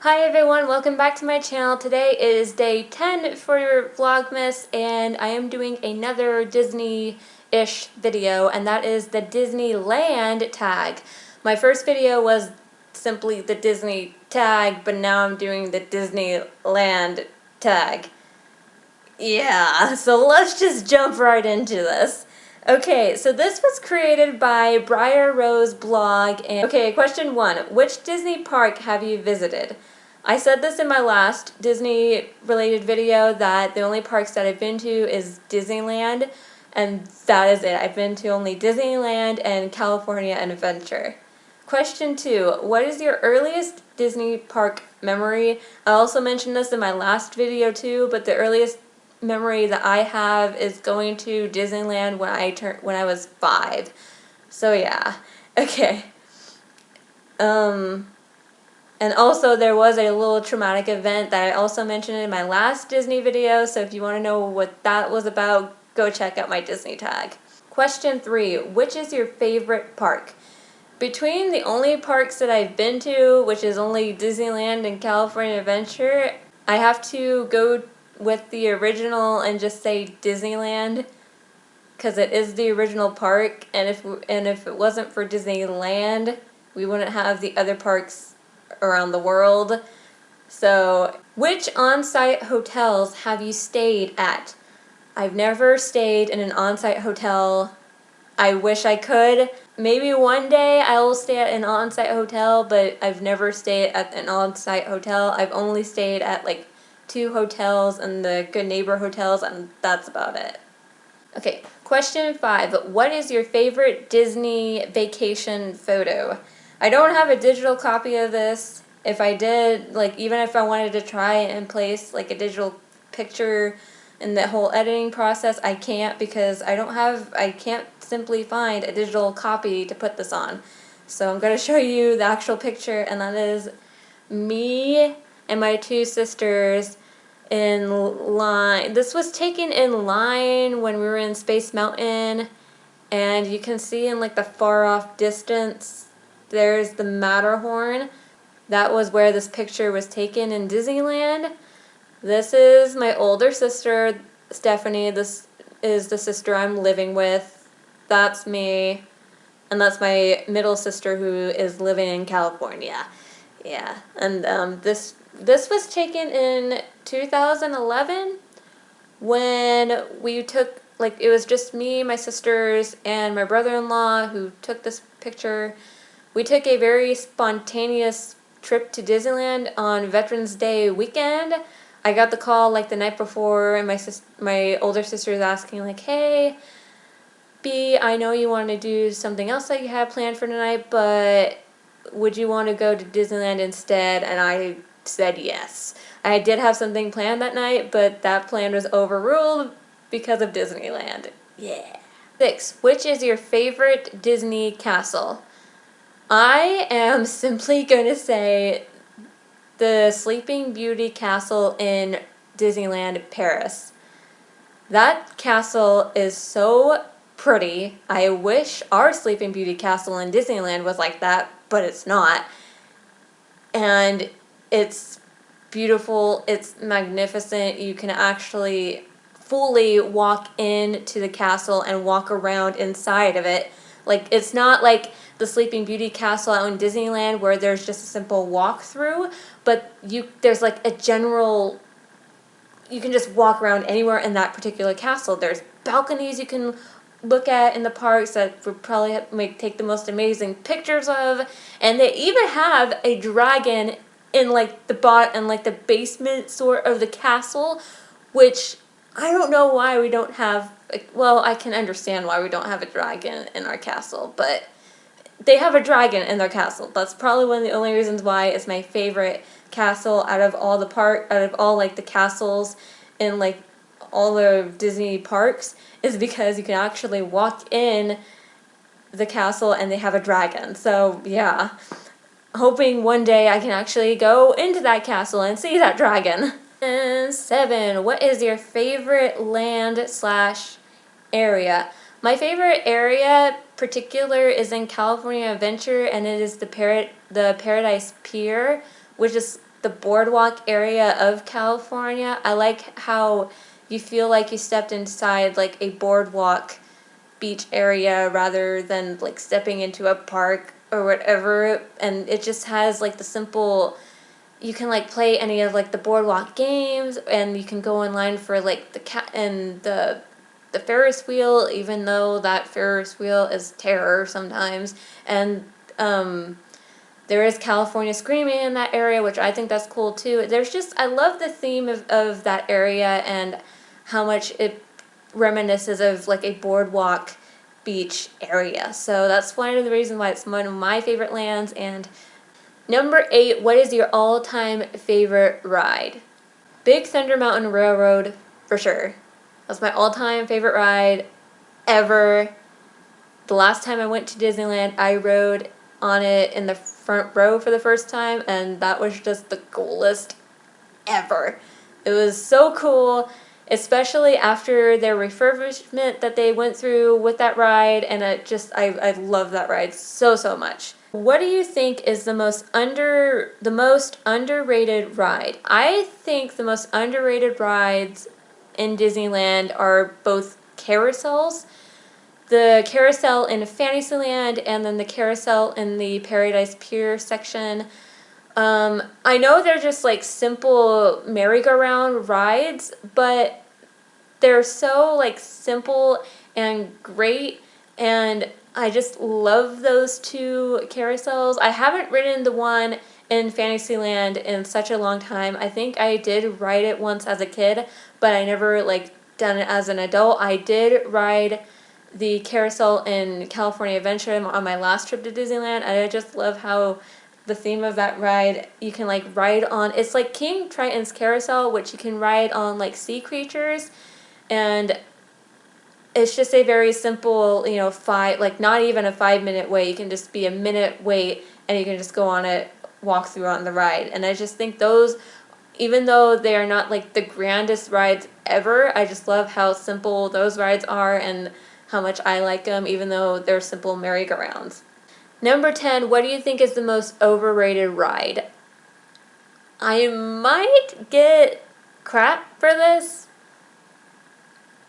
Hi everyone, welcome back to my channel. Today is day 10 for your Vlogmas and I am doing another Disney-ish video, and that is the Disneyland tag. My first video was simply the Disney tag, but now I'm doing the Disneyland tag. Yeah, so let's just jump right into this. Okay, so this was created by Briar Rose Blog. And okay, question 1. Which Disney park have you visited? I said this in my last Disney-related video that the only parks that I've been to is Disneyland, and that is it. I've been to only Disneyland and California Adventure. Question 2. What is your earliest Disney park memory? I also mentioned this in my last video too, but the earliest memory that I have is going to Disneyland when I was 5. So yeah. Okay. And also there was a little traumatic event that I also mentioned in my last Disney video, so if you want to know what that was about, go check out my Disney tag. Question 3. Which is your favorite park? Between the only parks that I've been to, which is only Disneyland and California Adventure, I have to go with the original and just say Disneyland, because it is the original park, and if it wasn't for Disneyland, we wouldn't have the other parks around the world. So, which on-site hotels have you stayed at? I've never stayed in an on-site hotel. I wish I could. Maybe one day I will stay at an on-site hotel, but I've never stayed at an on-site hotel. I've only stayed at like 2 hotels and the Good Neighbor hotels, and that's about it. Okay, question 5. What is your favorite Disney vacation photo? I don't have a digital copy of this. If I did, like even if I wanted to try and place like a digital picture in the whole editing process, I can't, because I can't simply find a digital copy to put this on. So I'm going to show you the actual picture, and that is me and my 2 sisters in line. This was taken in line when we were in Space Mountain, and you can see in like the far off distance there's the Matterhorn. That was where this picture was taken in Disneyland. This is my older sister, Stephanie. This is the sister I'm living with. That's me. And that's my middle sister who is living in California. Yeah. And this was taken in 2011 when we took, like, it was just me, my sisters, and my brother-in-law who took this picture. We took a very spontaneous trip to Disneyland on Veterans Day weekend. I got the call like the night before, and my older sister was asking like, "Hey, B, I know you want to do something else that you have planned for tonight, but would you want to go to Disneyland instead?" And I said yes. I did have something planned that night, but that plan was overruled because of Disneyland. Yeah. 6. Which is your favorite Disney castle? I am simply going to say the Sleeping Beauty castle in Disneyland Paris. That castle is so pretty. I wish our Sleeping Beauty castle in Disneyland was like that, but it's not. And it's beautiful, it's magnificent. You can actually fully walk into the castle and walk around inside of it. Like, it's not like the Sleeping Beauty castle out in Disneyland where there's just a simple walkthrough, but there's like a general, you can just walk around anywhere in that particular castle. There's balconies you can look at in the parks that would probably take the most amazing pictures of, and they even have a dragon in like the basement sort of the castle, which I don't know why we don't have. Well, I can understand why we don't have a dragon in our castle, but they have a dragon in their castle. That's probably one of the only reasons why it's my favorite castle out of all like the castles in like all the Disney parks, is because you can actually walk in the castle and they have a dragon. So yeah, hoping one day I can actually go into that castle and see that dragon. And 7. What is your favorite land/area? My favorite area particular is in California Adventure, and it is the Paradise Pier, which is the boardwalk area of California. I like how you feel like you stepped inside like a boardwalk beach area rather than like stepping into a park or whatever, and it just has like the simple, you can like play any of like the boardwalk games, and you can go in line for like the cat and the Ferris wheel, even though that Ferris wheel is terror sometimes. And there is California Screaming in that area, which I think that's cool too. There's just, I love the theme of that area and how much it reminisces of like a boardwalk beach area. So that's one of the reasons why it's one of my favorite lands. And number 8, what is your all-time favorite ride? Big Thunder Mountain Railroad, for sure. That's my all-time favorite ride ever. The last time I went to Disneyland, I rode on it in the front row for the first time, and that was just the coolest ever. It was so cool, especially after their refurbishment that they went through with that ride, and I love that ride so much. What do you think is the most underrated ride? I think the most underrated rides in Disneyland are both carousels. The carousel in Fantasyland and then the carousel in the Paradise Pier section. I know they're just like simple merry-go-round rides, but they're so like simple and great, and I just love those two carousels. I haven't ridden the one in Fantasyland in such a long time. I think I did ride it once as a kid, but I never like done it as an adult. I did ride the carousel in California Adventure on my last trip to Disneyland, and I just love how the theme of that ride, you can like ride on, it's like King Triton's carousel, which you can ride on like sea creatures, and it's just a very simple, you know, not even a 5-minute wait. You can just be a minute wait, and you can just go on it, walk through on the ride. And I just think those, even though they are not like the grandest rides ever, I just love how simple those rides are and how much I like them, even though they're simple merry-go-rounds. Number 10, what do you think is the most overrated ride? I might get crap for this.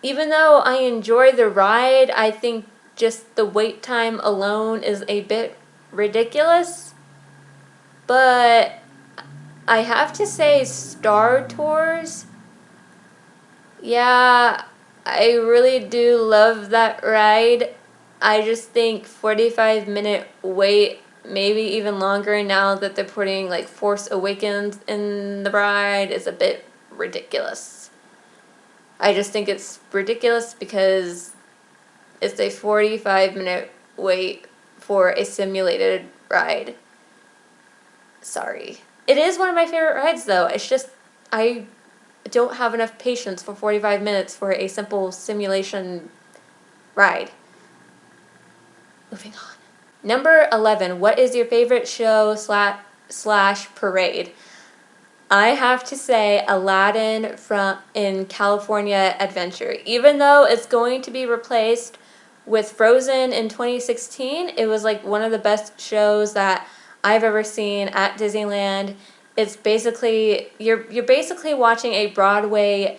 Even though I enjoy the ride, I think just the wait time alone is a bit ridiculous. But I have to say Star Tours. Yeah, I really do love that ride. I just think 45-minute wait, maybe even longer now that they're putting like Force Awakens in the ride, is a bit ridiculous. I just think it's ridiculous because it's a 45-minute wait for a simulated ride. Sorry. It is one of my favorite rides though. It's just, I don't have enough patience for 45 minutes for a simple simulation ride. Moving on. Number 11, what is your favorite show slash parade? I have to say Aladdin in California Adventure. Even though it's going to be replaced with Frozen in 2016, it was like one of the best shows that I've ever seen at Disneyland. It's basically, you're basically watching a Broadway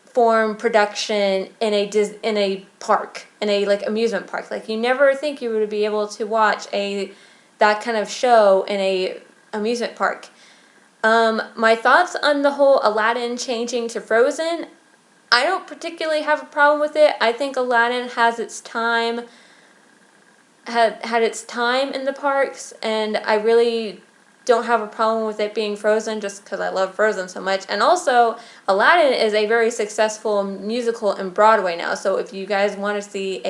form production in a park, in a like amusement park. Like you never think you would be able to watch that kind of show in a amusement park. My thoughts on the whole Aladdin changing to Frozen, I don't particularly have a problem with it. I think Aladdin has its time, had its time in the parks, and I really don't have a problem with it being Frozen just because I love Frozen so much. And also, Aladdin is a very successful musical in Broadway now, so if you guys want to see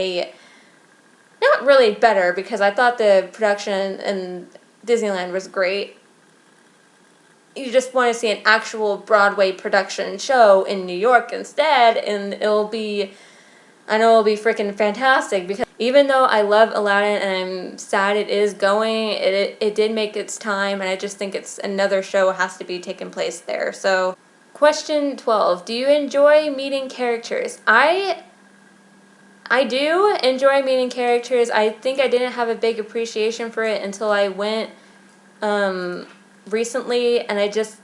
not really better, because I thought the production in Disneyland was great, you just want to see an actual Broadway production show in New York instead, and I know it'll be freaking fantastic, because even though I love Aladdin and I'm sad it is going, it did make its time, and I just think it's another show has to be taking place there. So, question 12, do you enjoy meeting characters? I do enjoy meeting characters. I think I didn't have a big appreciation for it until I went recently, and I just,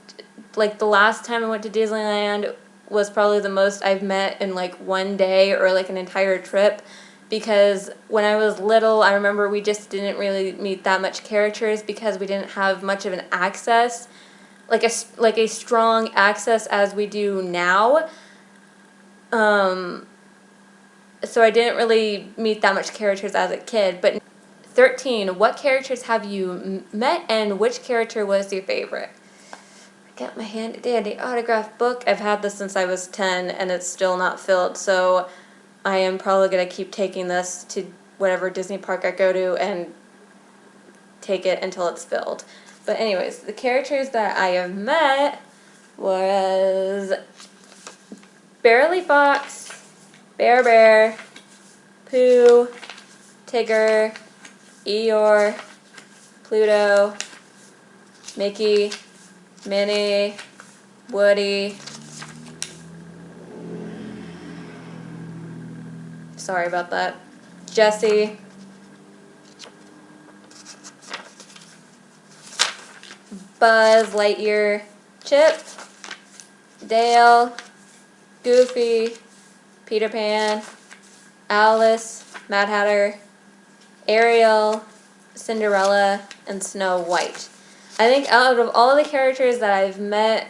like, the last time I went to Disneyland was probably the most I've met in like one day or like an entire trip, because when I was little, I remember we just didn't really meet that much characters because we didn't have much of an access, like a strong access as we do now. So I didn't really meet that much characters as a kid. But 13, what characters have you met and which character was your favorite? I got my handy dandy autograph book. I've had this since I was 10 and it's still not filled, so I am probably going to keep taking this to whatever Disney park I go to and take it until it's filled. But anyways, the characters that I have met was Bearly Fox, Bear Bear, Pooh, Tigger, Eeyore, Pluto, Mickey, Minnie, Woody. Sorry about that. Jessie. Buzz Lightyear, Chip, Dale, Goofy, Peter Pan, Alice, Mad Hatter, Ariel, Cinderella, and Snow White. I think out of all the characters that I've met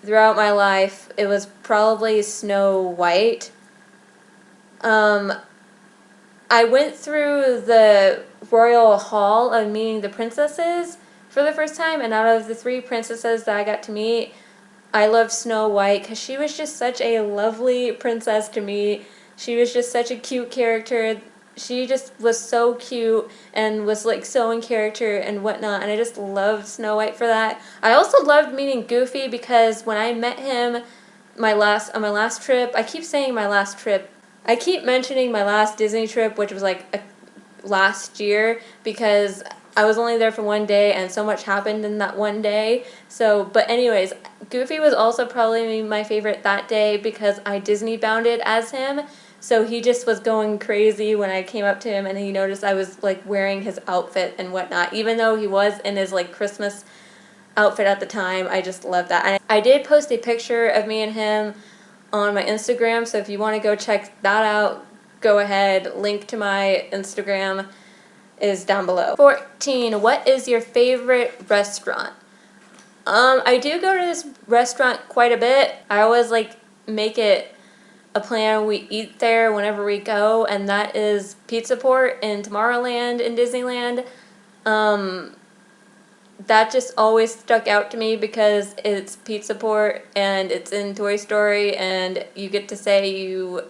throughout my life, it was probably Snow White. I went through the Royal Hall of meeting the princesses for the first time, and out of the 3 princesses that I got to meet, I loved Snow White because she was just such a lovely princess to me. She was just such a cute character. She just was so cute and was like so in character and whatnot, and I just loved Snow White for that. I also loved meeting Goofy because when I met him on my last trip, I keep saying my last trip. I keep mentioning my last Disney trip, which was like last year, because I was only there for one day and so much happened in that one day. So, but anyways, Goofy was also probably my favorite that day because I Disney bounded as him. So he just was going crazy when I came up to him and he noticed I was like wearing his outfit and whatnot. Even though he was in his like Christmas outfit at the time, I just loved that. And I did post a picture of me and him on my Instagram, so if you want to go check that out, go ahead. Link to my Instagram is down below. 14, what is your favorite restaurant? I do go to this restaurant quite a bit. I always like make it a plan. We eat there whenever we go, and that is Pizza Port in Tomorrowland in Disneyland. That just always stuck out to me because it's Pizza Port and it's in Toy Story, and you get to say you've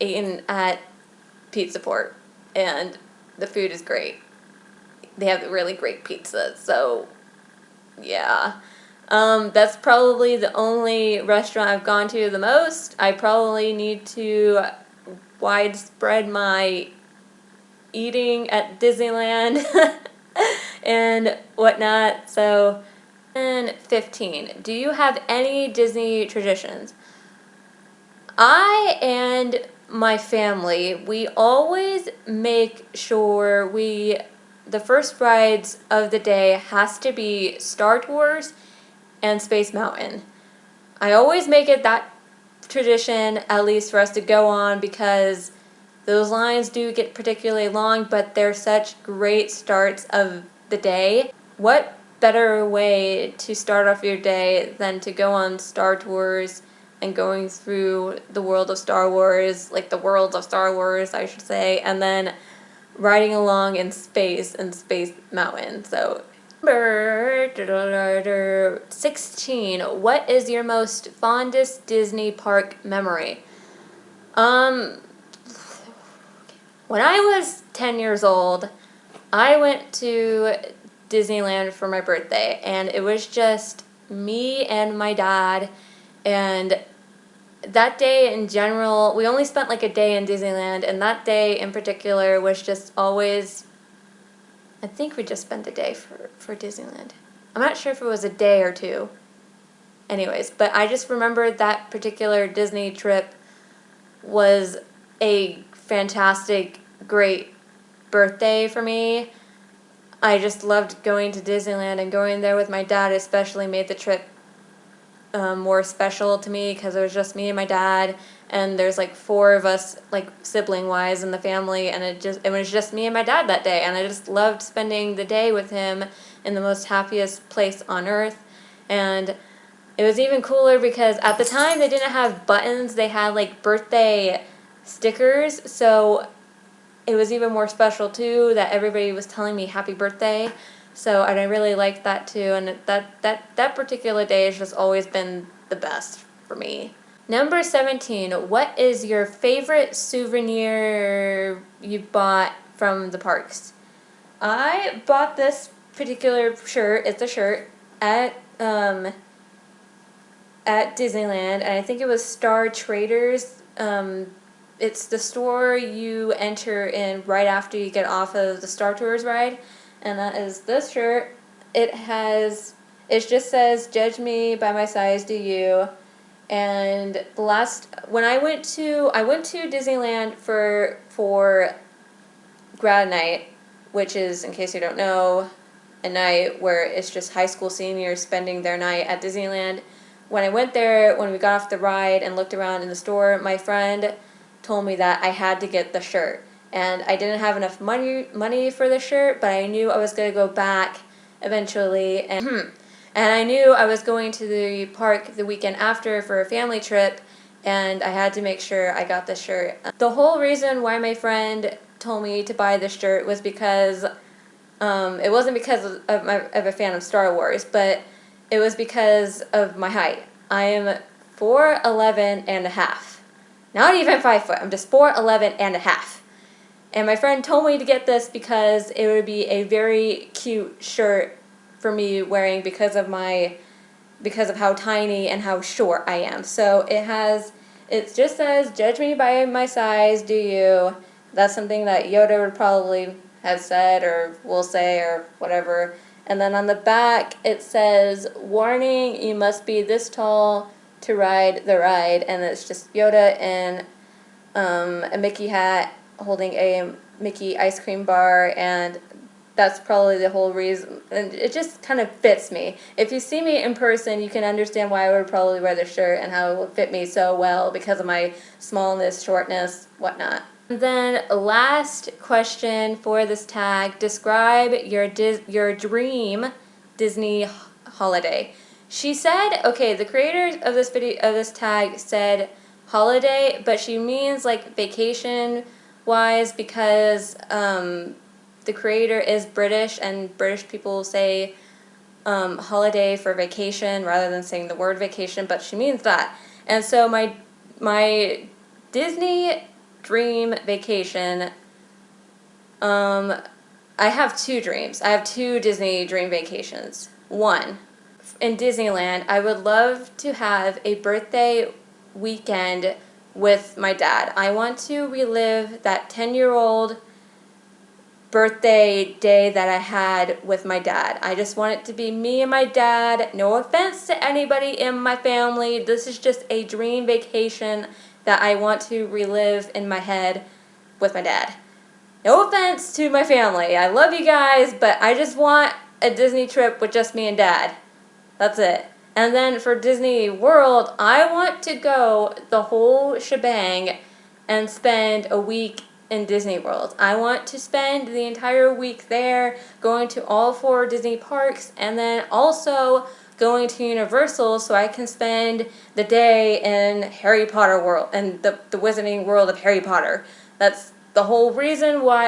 eaten at Pizza Port, and the food is great. They have really great pizza, so yeah. That's probably the only restaurant I've gone to the most. I probably need to widespread my eating at Disneyland and whatnot. So, and 15, do you have any Disney traditions? I and my family, we always make sure the first rides of the day has to be Star Tours and Space Mountain. I always make it that tradition, at least for us to go on, because those lines do get particularly long, but they're such great starts of the day. What better way to start off your day than to go on Star Tours and going through the world of Star Wars, like the worlds of Star Wars, I should say, and then riding along in Space Mountain. So, number 16, what is your most fondest Disney park memory? When I was 10 years old, I went to Disneyland for my birthday, and it was just me and my dad, and that day in general, we only spent like a day in Disneyland, and that day in particular was just always, I think we just spent a day for Disneyland. I'm not sure if it was a day or two. Anyways, but I just remember that particular Disney trip was a fantastic, great birthday for me. I just loved going to Disneyland, and going there with my dad especially made the trip more special to me because it was just me and my dad, and there's like 4 of us, like sibling wise, in the family, and it was just me and my dad that day, and I just loved spending the day with him in the most happiest place on earth. And it was even cooler because at the time they didn't have buttons, they had like birthday stickers, so it was even more special too that everybody was telling me happy birthday. So and I really liked that too, and that particular day has just always been the best for me. Number 17, what is your favorite souvenir you bought from the parks? I bought this particular shirt, it's a shirt, at Disneyland, and I think it was Star Traders. It's the store you enter in right after you get off of the Star Tours ride, and that is this shirt. It just says, "Judge me by my size, do you?" And when I went to Disneyland for grad night, which is, in case you don't know, a night where it's just high school seniors spending their night at Disneyland. When I went there, when we got off the ride and looked around in the store, my friend told me that I had to get the shirt. And I didn't have enough money for the shirt, but I knew I was going to go back eventually. And I knew I was going to the park the weekend after for a family trip, and I had to make sure I got the shirt. The whole reason why my friend told me to buy this shirt was because it wasn't because of a fan of Star Wars, but it was because of my height. I am 4'11" and a half. Not even 5 foot. I'm just 4'11" and a half. And my friend told me to get this because it would be a very cute shirt for me wearing because of how tiny and how short I am. So it just says, "Judge me by my size, do you?" That's something that Yoda would probably have said or will say or whatever. And then on the back it says, "Warning, you must be this tall to ride the ride." And it's just Yoda in a Mickey hat holding a Mickey ice cream bar, and that's probably the whole reason. And it just kind of fits me. If you see me in person, you can understand why I would probably wear this shirt and how it would fit me so well because of my smallness, shortness, whatnot. And then last question for this tag, describe your dream Disney holiday. She said, okay, the creators of this tag said holiday, but she means like vacation wise because the creator is British, and British people say holiday for vacation rather than saying the word vacation, but she means that. And so my Disney dream vacation, I have 2 dreams. I have 2 Disney dream vacations. One, in Disneyland, I would love to have a birthday weekend with my dad. I want to relive that 10-year-old birthday day that I had with my dad. I just want it to be me and my dad. No offense to anybody in my family. This is just a dream vacation that I want to relive in my head with my dad. No offense to my family. I love you guys, but I just want a Disney trip with just me and dad. That's it. And then for Disney World, I want to go the whole shebang and spend a week in Disney World. I want to spend the entire week there, going to all 4 Disney parks, and then also going to Universal so I can spend the day in Harry Potter world and the Wizarding World of Harry Potter. That's the whole reason why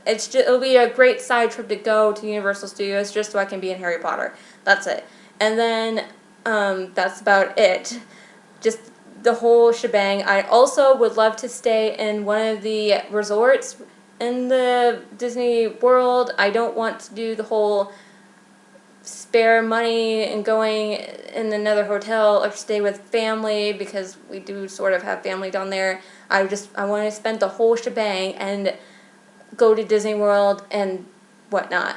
it'll be a great side trip to go to Universal Studios just so I can be in Harry Potter. That's it. And then that's about it. Just the whole shebang. I also would love to stay in one of the resorts in the Disney World. I don't want to do the whole spare money and going in another hotel or stay with family because we do sort of have family down there. I want to spend the whole shebang and go to Disney World and whatnot.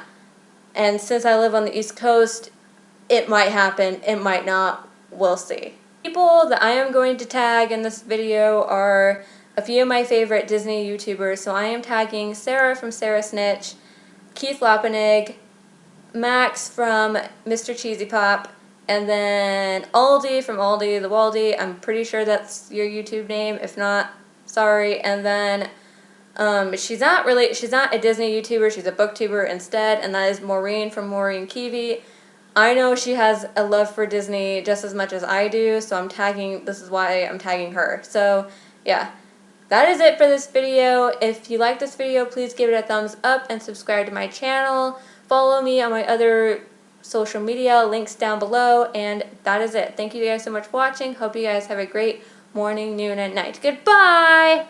And since I live on the East Coast, it might happen, it might not, we'll see. People that I am going to tag in this video are a few of my favorite Disney YouTubers. So I am tagging Sarah from SarahSnitch, Keith Lapinig, Max from Mr. Cheesy Pop, and then Aldy from AldyTheWaldy. I'm pretty sure that's your YouTube name. If not, sorry. And then she's not a Disney YouTuber, she's a booktuber instead, and that is Maureen from MaureenKeavy. I know she has a love for Disney just as much as I do, so this is why I'm tagging her. So, yeah. That is it for this video. If you like this video, please give it a thumbs up and subscribe to my channel. Follow me on my other social media, links down below, and that is it. Thank you guys so much for watching. Hope you guys have a great morning, noon, and night. Goodbye!